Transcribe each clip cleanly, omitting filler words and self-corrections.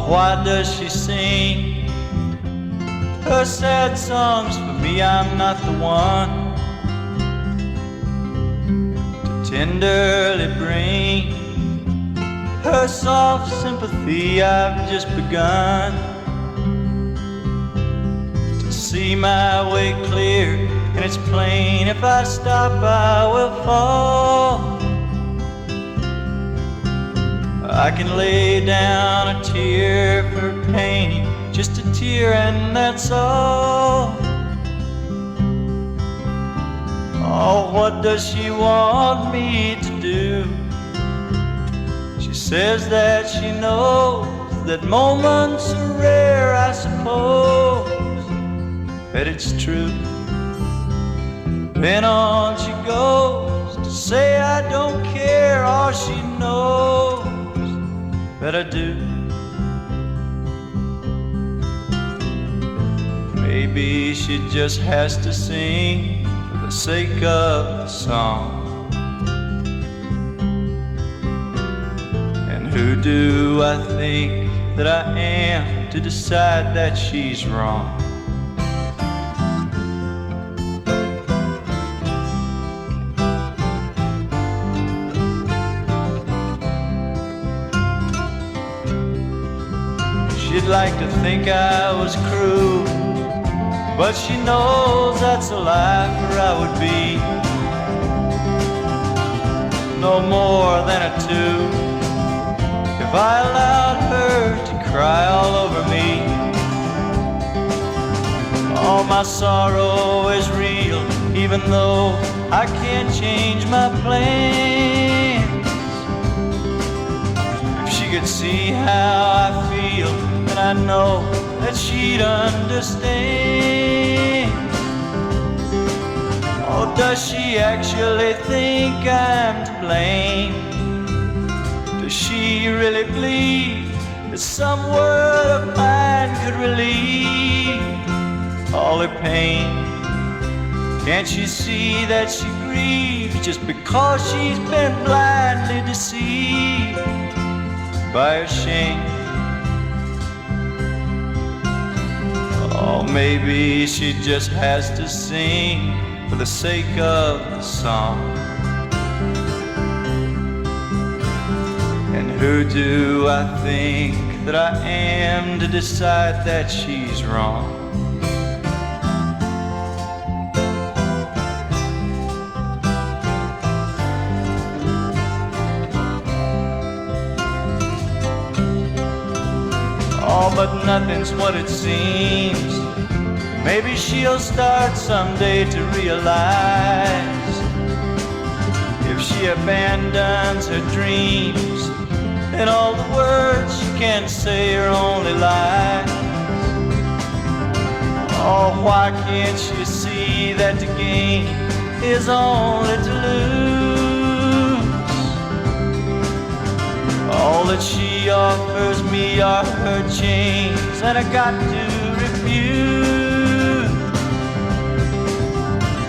why does she sing her sad songs for me? I'm not the one to tenderly bring her soft sympathy. I've just begun to see my way clear, and it's plain if I stop I will fall. I can lay down a tear for pain, just a tear and that's all. Oh, what does she want me to do? She says that she knows that moments are rare, I suppose. But it's true. Then on she goes to say I don't care, all she knows that I do. Maybe she just has to sing for the sake of the song. And who do I think that I am to decide that she's wrong? She'd like to think I was cruel, but she knows that's a lie, for I would be no more than a two if I allowed her to cry all over me. All my sorrow is real, even though I can't change my plans. If she could see how I feel, then I know that she'd understand. Or does she actually think I'm to blame? Does she really believe that some word of mine could relieve all her pain? Can't she see that she grieves just because she's been blindly deceived by her shame? Oh, maybe she just has to sing for the sake of the song. And who do I think that I am to decide that she's wrong? Oh, but nothing's what it seems. Maybe she'll start someday to realize if she abandons her dreams, then all the words she can say are only lies. Oh, why can't she see that to gain is only to lose? All that she offers me are her chains, and I got to refuse.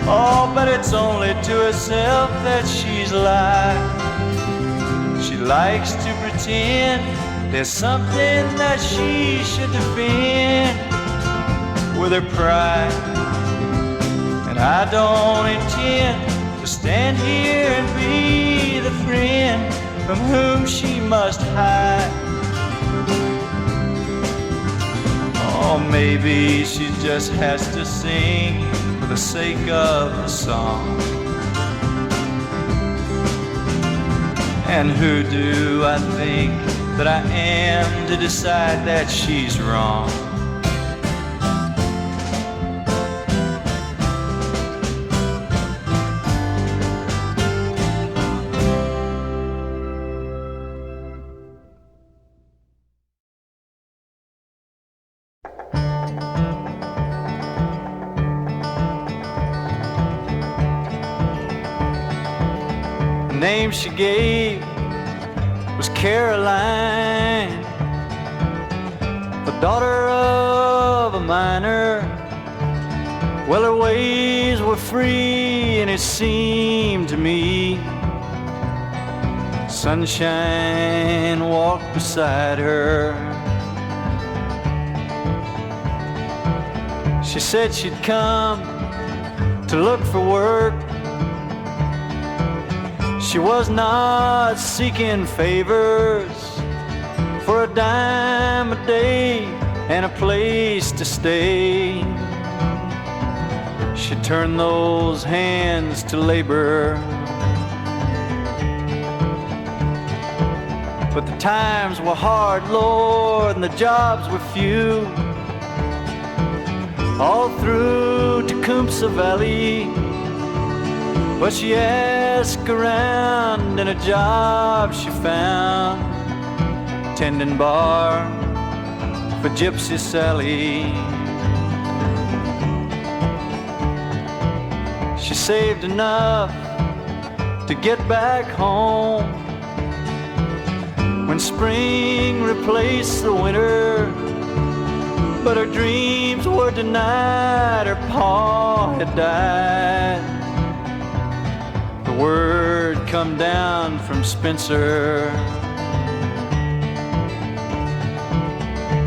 Oh, but it's only to herself that she's lied. She likes to pretend there's something that she should defend with her pride. And I don't intend to stand here and be the friend from whom she must hide. Oh, maybe she just has to sing for the sake of the song. And who do I think that I am to decide that she's wrong? The name she gave was Caroline, the daughter of a miner. Well, her ways were free, and it seemed to me sunshine walked beside her She said she'd come to look for work. She was not seeking favors for a dime a day and a place to stay. She turned those hands to labor, but the times were hard, Lord, and the jobs were few. All through Tecumseh Valley, but she asked around, and a job she found, tending bar for Gypsy Sally. She saved enough to get back home when spring replaced the winter, but her dreams were denied. Her pa had died. The word come down from Spencer.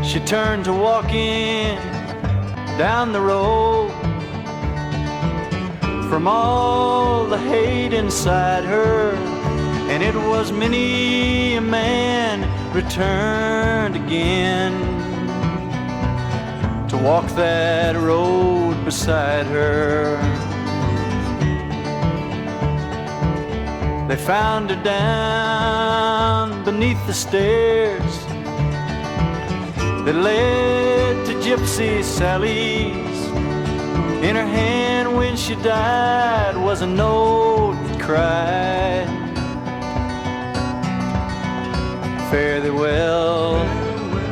She turned to walking down the road from all the hate inside her, and it was many a man returned again to walk that road beside her. They found her down beneath the stairs that led to Gypsy Sally's. In her hand when she died was a note that cried, fare thee well,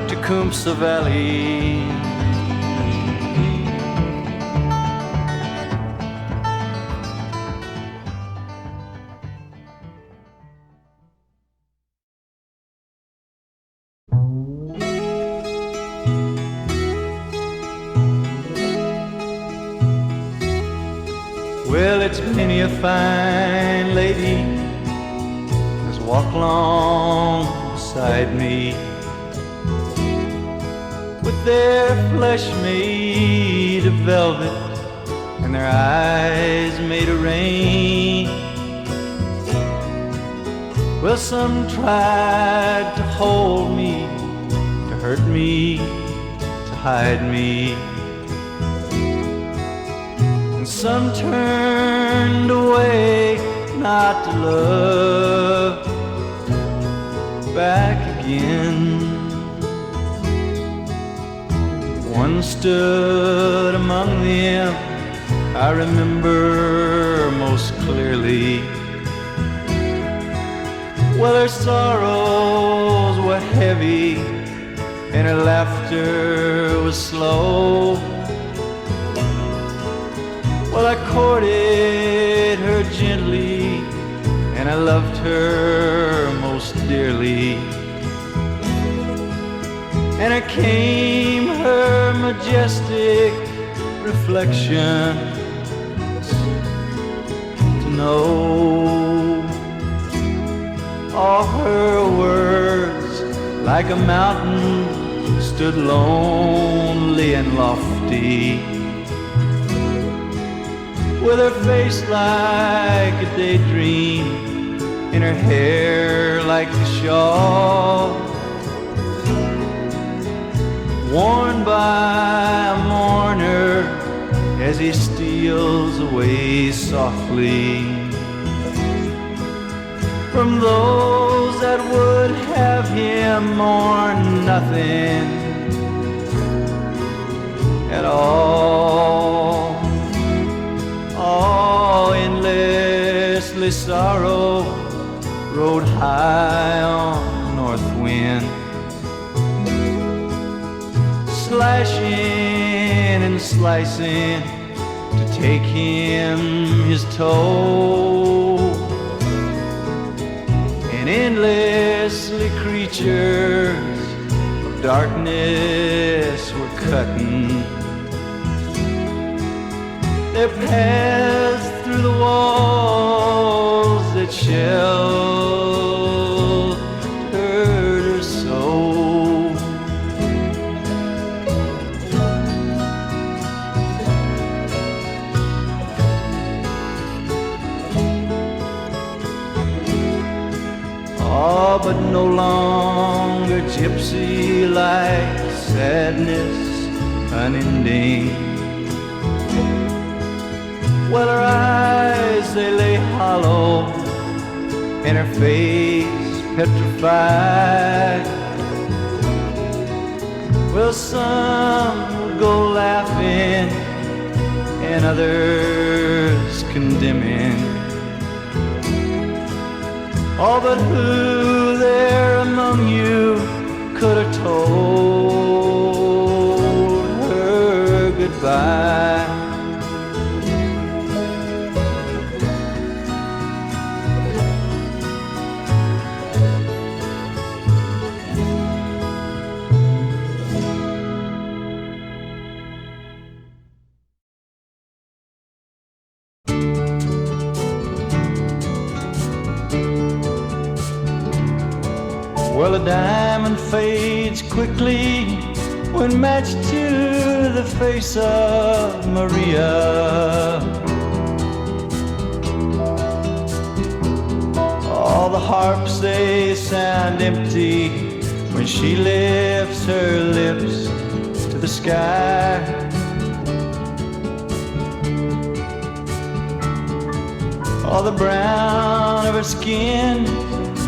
Tecumseh Valley. Well, it's many a fine lady has walked along beside me, with their flesh made of velvet and their eyes made of rain. Well, some tried to hold me, to hurt me, to hide me. Some turned away not to love back again. One stood among them I remember most clearly. Well, her sorrows were heavy and her laughter was slow. Well, I courted her gently, and I loved her most dearly. And I came her majestic reflections to know. All her words, like a mountain, stood lonely and lofty, with her face like a daydream, and her hair like a shawl worn by a mourner as he steals away softly from those that would have him mourn nothing at all. Oh, endlessly sorrow rode high on the north wind, slashing and slicing to take him his toll. And endlessly creatures of darkness were cutting their paths through the walls that sheltered her soul. but no longer gypsy like sadness unending. Well, her eyes, they lay hollow, and her face petrified. Well, some will go laughing and others condemning. Oh, but who there among you could have told her goodbye? Well, a diamond fades quickly when matched to the face of Maria. All the harps, they sound empty when she lifts her lips to the sky. All the brown of her skin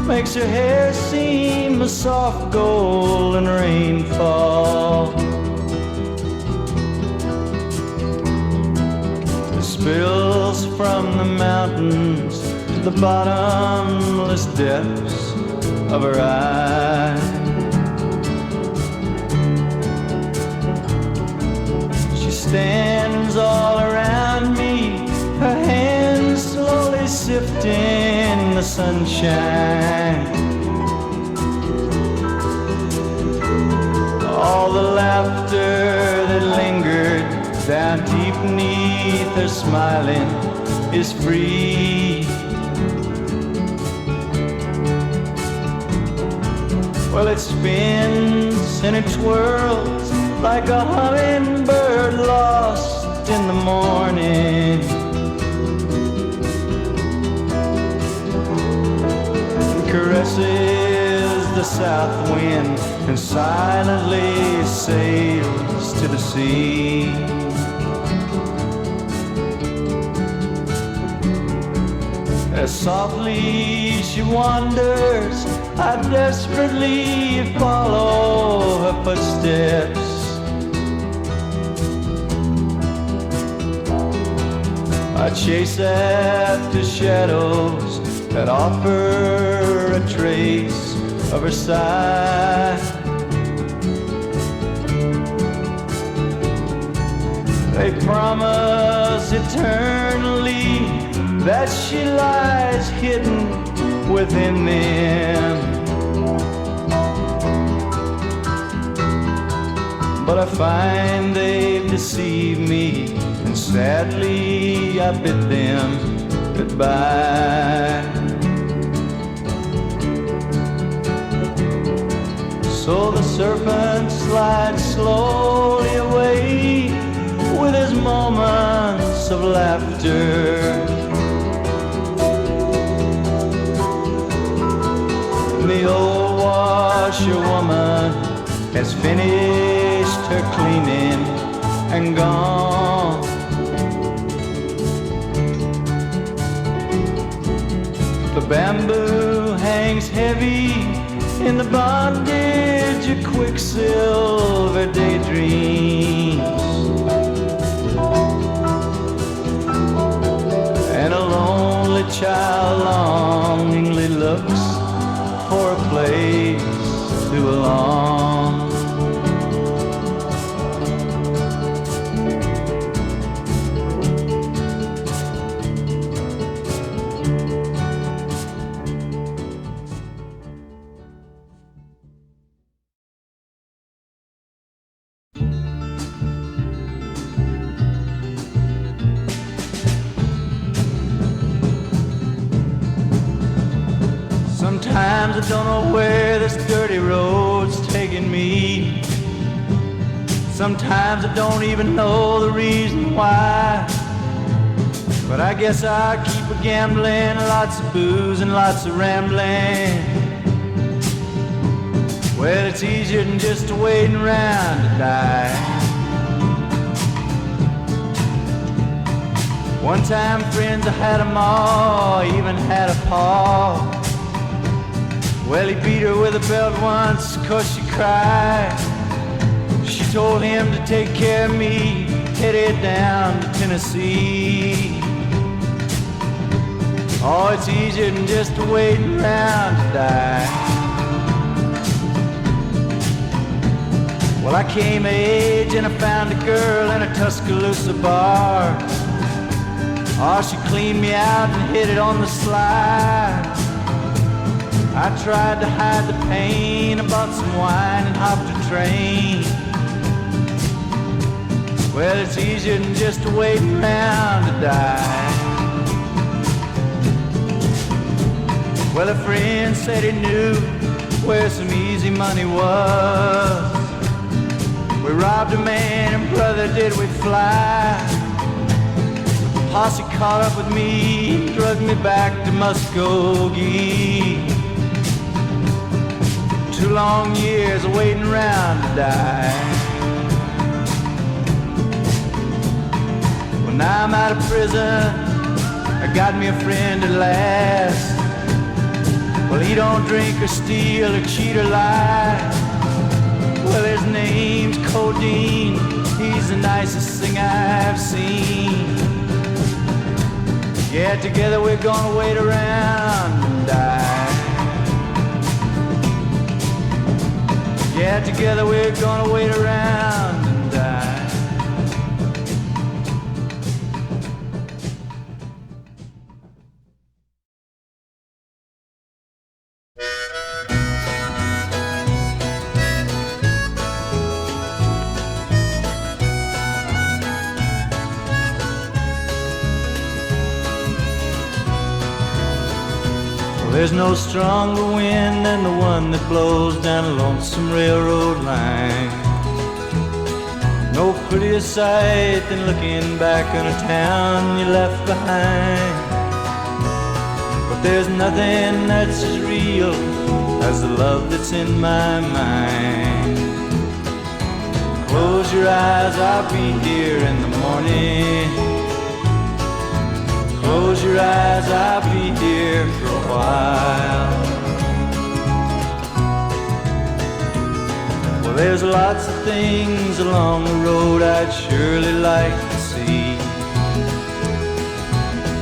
makes her hair seem a soft golden rainfall. It spills from the mountains to the bottomless depths of her eyes. She stands all around me, her hands slowly sifting the sunshine. All the laughter that lingered down deep beneath her smiling is free. Well, it spins and it twirls like a hummingbird lost in the morning. Caresses the south wind and silently sails to the sea. As softly she wanders, I desperately follow her footsteps. I chase after shadows that offer a trace of her side. They promise eternally that she lies hidden within them. But I find they've deceived me, and sadly I bid them goodbye. So the serpent slides slowly away with his moments of laughter. The old washerwoman has finished her cleaning and gone. The bamboo hangs heavy in the bondage of Quicksilver Daydreams, and a lonely child longingly looks for a place to belong. Sometimes I don't know where this dirty road's taking me. Sometimes I don't even know the reason why. But I guess I'll keep a gambling, lots of booze and lots of rambling. Well, it's easier than just waiting around to die. One time, friends, I had 'em all, even had a paw. Well, he beat her with a belt once, 'cause she cried. She told him to take care of me, headed down to Tennessee. Oh, it's easier than just waiting around to die. Well, I came of age and I found a girl in a Tuscaloosa bar. Oh, she cleaned me out and hit it on the slide. I tried to hide the pain, I bought some wine and hopped a train. Well, it's easier than just waiting around to die. Well, a friend said he knew where some easy money was. We robbed a man and brother did we fly. The posse caught up with me, drugged me back to Muskogee. 2 long years of waiting around to die. Well, now I'm out of prison, I got me a friend at last. Well, he don't drink or steal or cheat or lie. Well, his name's Codeine, he's the nicest thing I've seen. Yeah, together we're gonna wait around and die. Yeah, together we're gonna wait around and die. There's no stronger wind than the one that blows down a lonesome railroad line. No prettier sight than looking back on a town you left behind. But there's nothing that's as real as the love that's in my mind. Close your eyes, I'll be here in the morning. Close your eyes, I'll be here for a while. Well, there's lots of things along the road I'd surely like to see.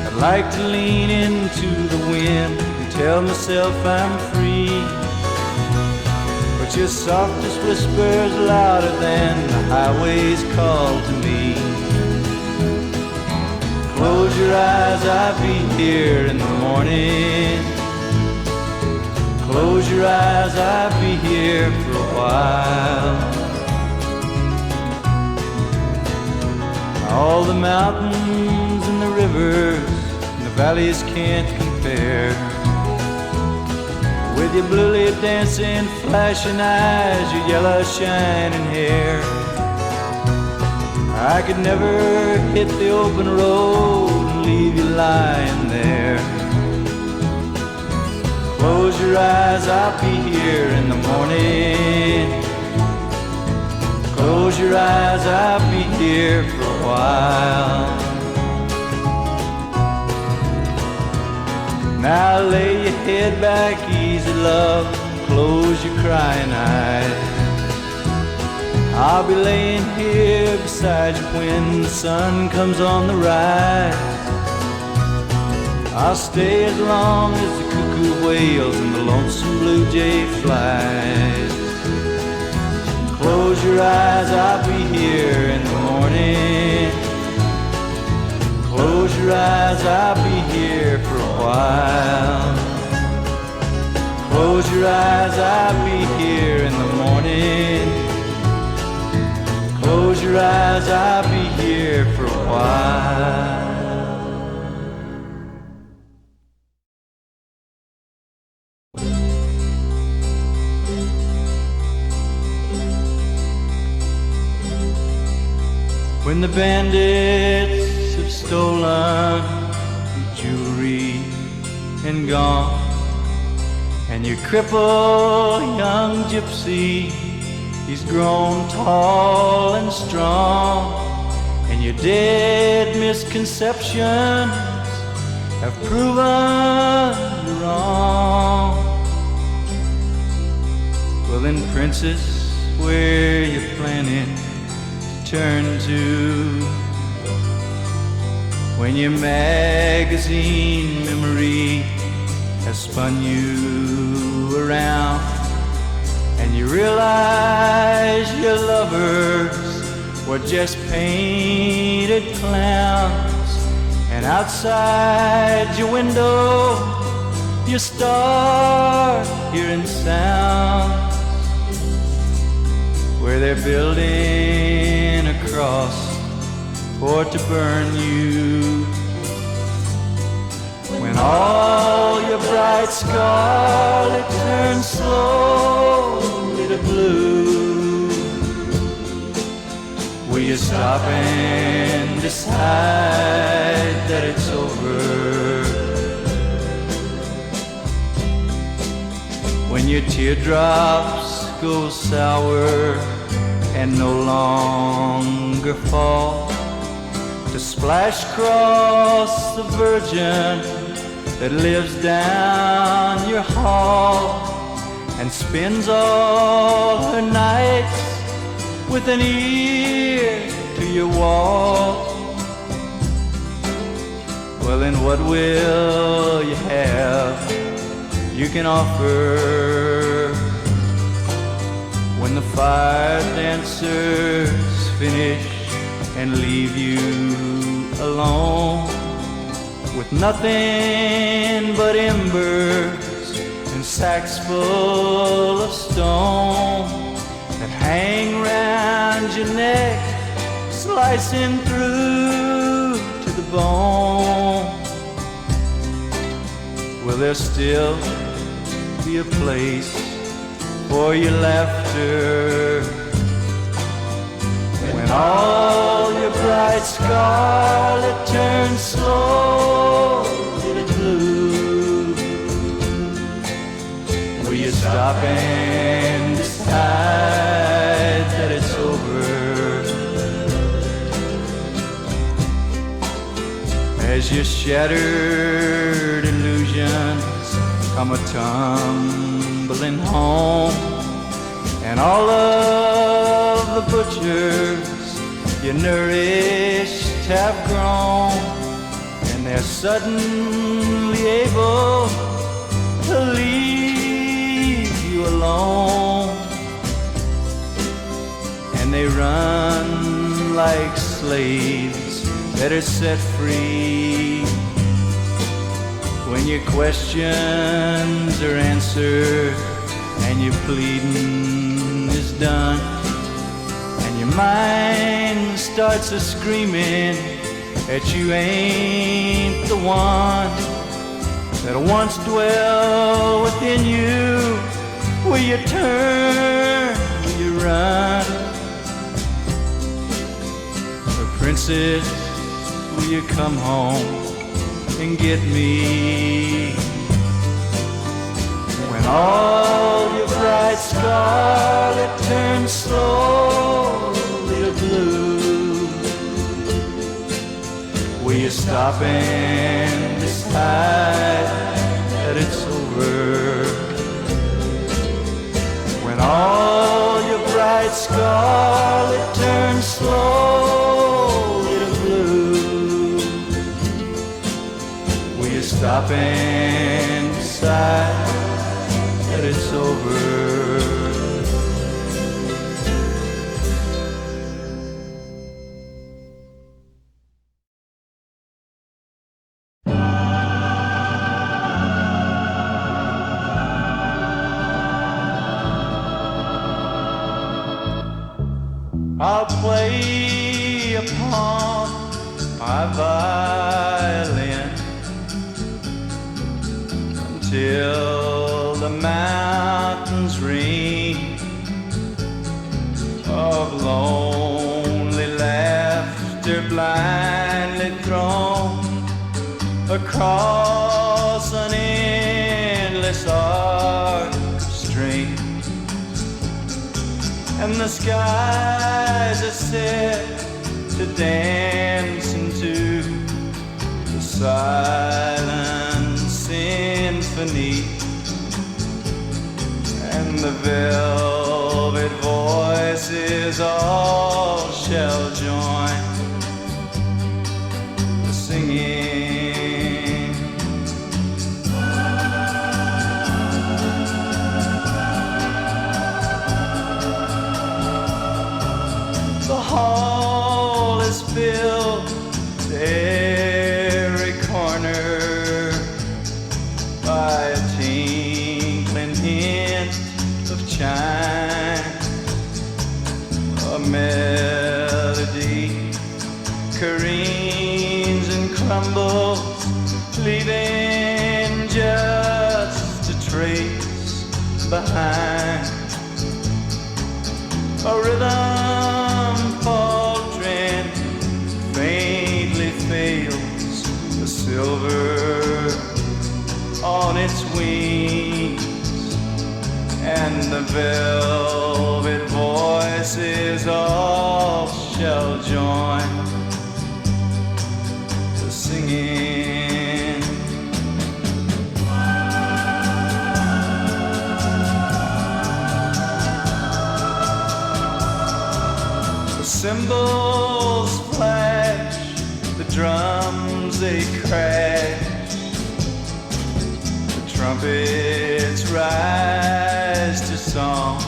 I'd like to lean into the wind and tell myself I'm free. But your softest whisper's louder than the highway's call to me. Close your eyes, I'll be here in the morning. Close your eyes, I'll be here for a while. All the mountains and the rivers and the valleys can't compare with your blue-leaf dancing, flashing eyes, your yellow shining hair. I could never hit the open road and leave you lying there. Close your eyes, I'll be here in the morning. Close your eyes, I'll be here for a while. Now lay your head back easy, love, close your crying eyes. I'll be laying here beside you when the sun comes on the rise. I'll stay as long as the cuckoo wails and the lonesome blue jay flies. Close your eyes, I'll be here in the morning. Close your eyes, I'll be here for a while. Close your eyes, I'll be here in the morning. Close your eyes, I'll be here for a while. When the bandits have stolen your jewelry and gone, And your crippled young gypsy, he's grown tall and strong. And your dead misconceptions have proven you wrong. Well then, princess, where you planning to turn to when your magazine memory has spun you around, and you realize your lovers were just painted clowns, and outside your window you start hearing sounds where they're building a cross for to burn you. When all your bright scarlet turns slowly to blue, will you stop and decide that it's over? When your teardrops go sour and no longer fall to splash across the Virgin that lives down your hall and spends all her nights with an ear to your wall. Well then, what will you have you can offer when the fire dancers finish and leave you alone with nothing but embers and sacks full of stone that hang round your neck, slicing through to the bone? Will there still be a place for your laughter when all your bright scarlet turns slowly to blue? Will you stop and decide that it's over? As your shattered illusions come a-tumbling home, and all of the butchers you nourished have grown, and they're suddenly able to leave you alone, and they run like slaves that are set free when your questions are answered and your pleading is done, and your mind starts a-screaming that you ain't the one that once dwelled within you. Will you turn? Will you run? Or princess, will you come home and get me when all your bright scarlet turns slowly to blue? Will you stop and decide that it's over when all your bright scarlet turns slowly to blue? Stop and decide that it's over. I'll play upon my violin till the mountains ring of lonely laughter blindly thrown across an endless arc the skies are set to dance into the silent symphony, and the velvet voices all shall join the singing. The hall is filled to every corner by a tinkling hint of chime, a melody careens and crumbles, leaving just a trace behind. A rhythm faltering faintly fails, the silver on its wings, and the velvet voices all shall join the singing. The cymbals flash, the drums they crash, the trumpets rise to song.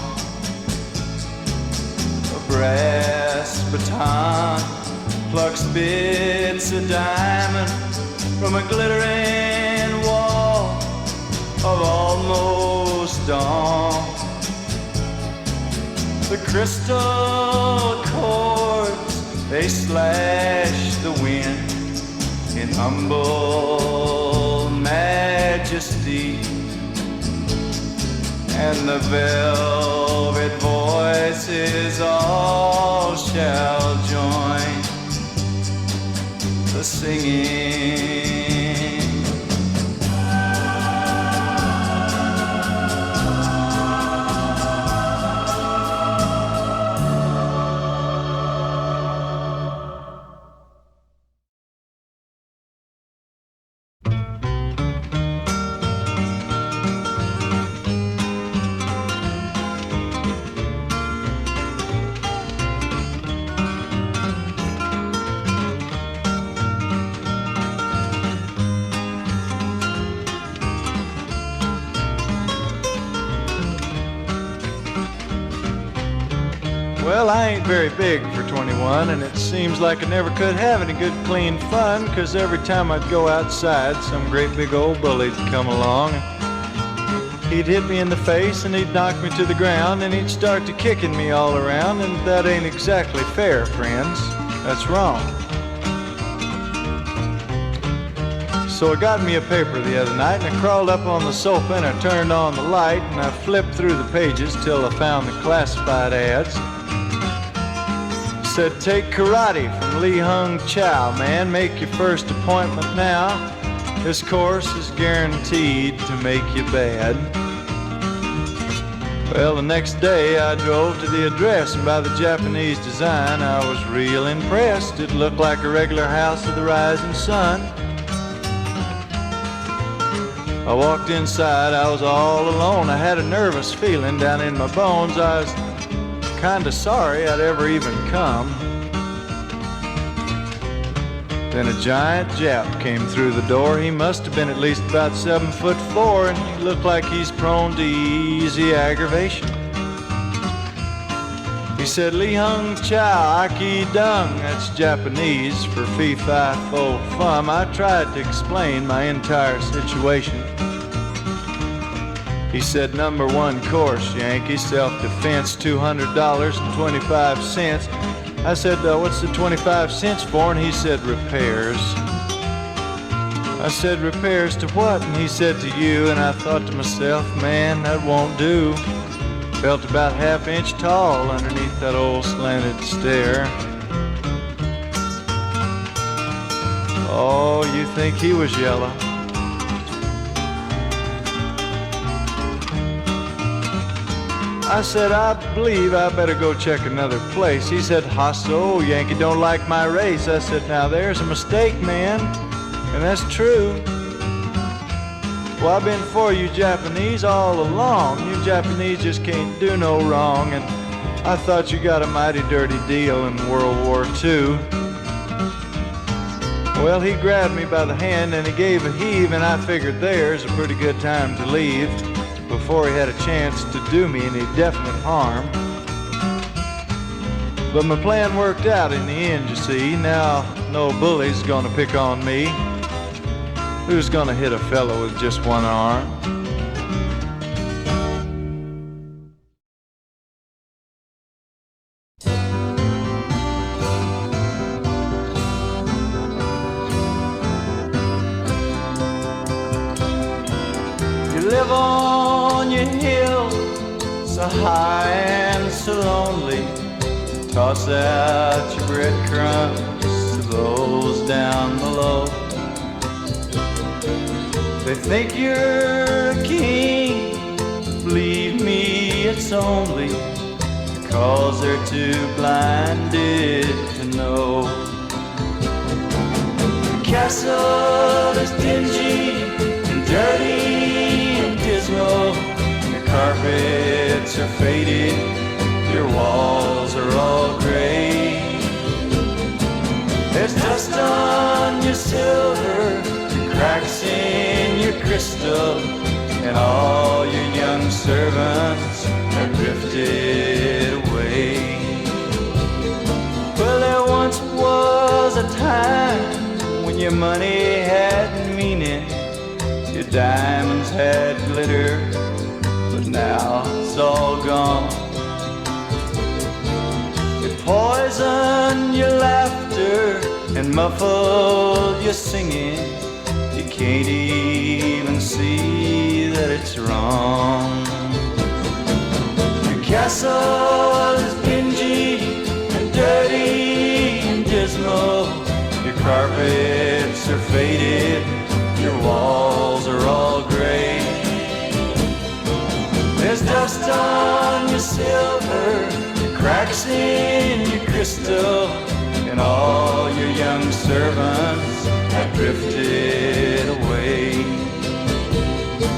A brass baton plucks bits of diamond from a glittering wall of almost dawn. The crystal chords, they slash the wind in humble majesty, and the velvet voices all shall join the singing. Well, I ain't very big for 21, and it seems like I never could have any good clean fun, 'cause every time I'd go outside, some great big old bully'd come along. He'd hit me in the face, and he'd knock me to the ground, and he'd start to kicking me all around, and that ain't exactly fair, friends. That's wrong. So I got me a paper the other night, and I crawled up on the sofa, and I turned on the light, and I flipped through the pages till I found the classified ads. Said, take karate from Lee Hung Chow, man, make your first appointment now. This course is guaranteed to make you bad. Well, the next day I drove to the address, and by the Japanese design I was real impressed. It looked like a regular house of the rising sun. I walked inside, I was all alone. I had a nervous feeling down in my bones. I was kinda sorry I'd ever even come. Then a giant Jap came through the door. He must have been at least about 7'4", and he looked like he's prone to easy aggravation. He said, Lee Hung Chow, Aki Dung. That's Japanese for fee fi fo fum. I tried to explain my entire situation. He said, number one course, Yankee, self-defense, $200.25. I said, what's the 25 cents for? And he said, repairs. I said, repairs to what? And he said, to you. And I thought to myself, man, that won't do. Felt about half-inch tall underneath that old slanted stare. Oh, you think he was yellow? I said, I believe I better go check another place. He said, Hasso, Yankee don't like my race. I said, now there's a mistake, man, and that's true. Well, I've been for you Japanese all along. You Japanese just can't do no wrong, and I thought you got a mighty dirty deal in World War II. Well, he grabbed me by the hand and he gave a heave, and I figured there's a pretty good time to leave before he had a chance to do me any definite harm. But my plan worked out in the end, you see. Now no bully's gonna pick on me. Who's gonna hit a fellow with just one arm? You live on your hill, so high and so lonely. Toss out your breadcrumbs to those down below. They think you're a king, believe me, it's only because they're too blinded to know. The castle is dingy and dirty and dismal. Your carpets are faded, your walls are all gray. There's dust on your silver, cracks in your crystal, and all your young servants have drifted away. Well, there once was a time when your money had meaning, your diamonds had glitter, but now it's all gone. It poisoned your laughter and muffled your singing. You can't even see that it's wrong. Your castle is dingy and dirty and dismal. Your carpets are faded, your walls are all gray. There's dust on your silver, cracks in your crystal, and all your young servants have drifted away.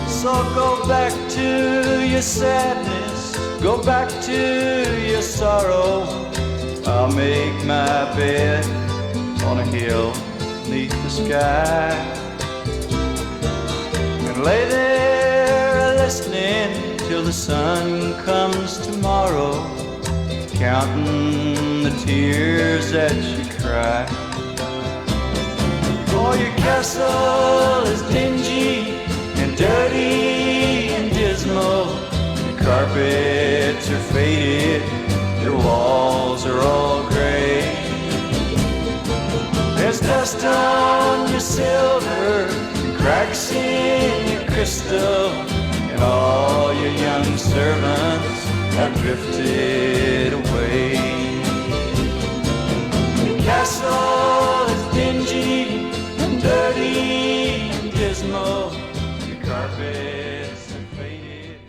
So go back to your sadness, go back to your sorrow. I'll make my bed on a hill beneath the sky and lay there listening till the sun comes tomorrow, counting the tears that you cry. Oh, your castle is dingy and dirty and dismal. Your carpets are faded, your walls are all gray. There's dust on your silver, cracks in your crystal, and all your young servants have drifted away. Your castle is dingy and dirty and dismal. Your carpets are faded.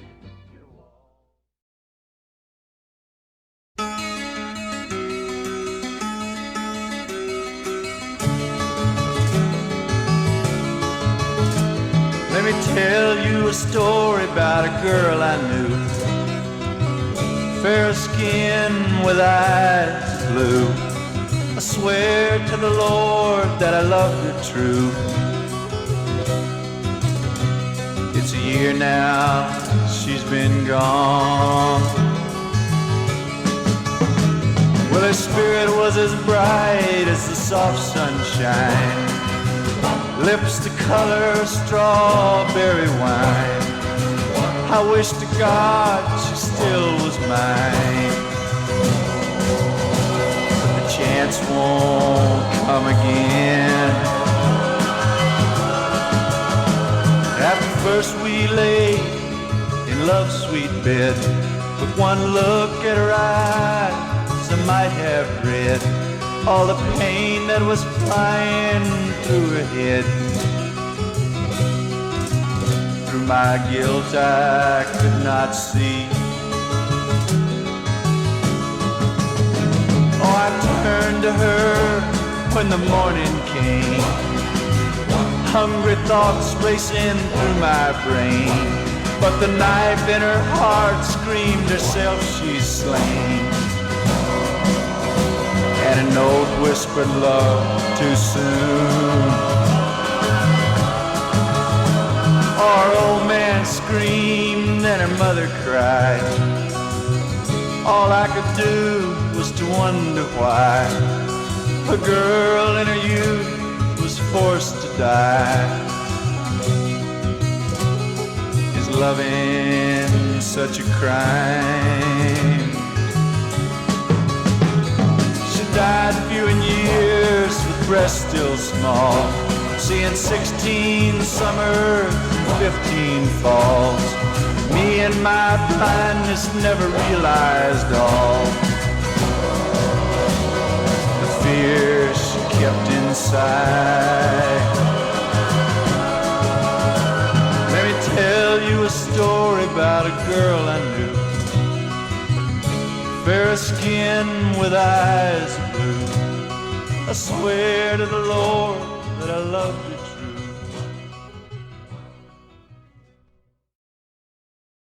Let me tell you a story about a girl I knew. Fair skin with eyes blue. I swear to the Lord that I loved her true. It's a year now she's been gone. Well, her spirit was as bright as the soft sunshine, lips the color strawberry wine. I wish to God she still was mine, but the chance won't come again. After first we lay in love's sweet bed, with one look at her eyes I might have read all the pain that was flying through her head. Through my guilt I could not see to her when the morning came. Hungry thoughts racing through my brain, but the knife in her heart screamed herself she's slain. And a note whispered love too soon. Our old man screamed and her mother cried. All I could do was to wonder why a girl in her youth was forced to die. Is loving such a crime? She died a few in years with breasts still small, seeing 16 summers and 15 falls. Me and my blindness never realized all the fear she kept inside. Let me tell you a story about a girl I knew, fair skin with eyes of blue. I swear to the Lord that I loved her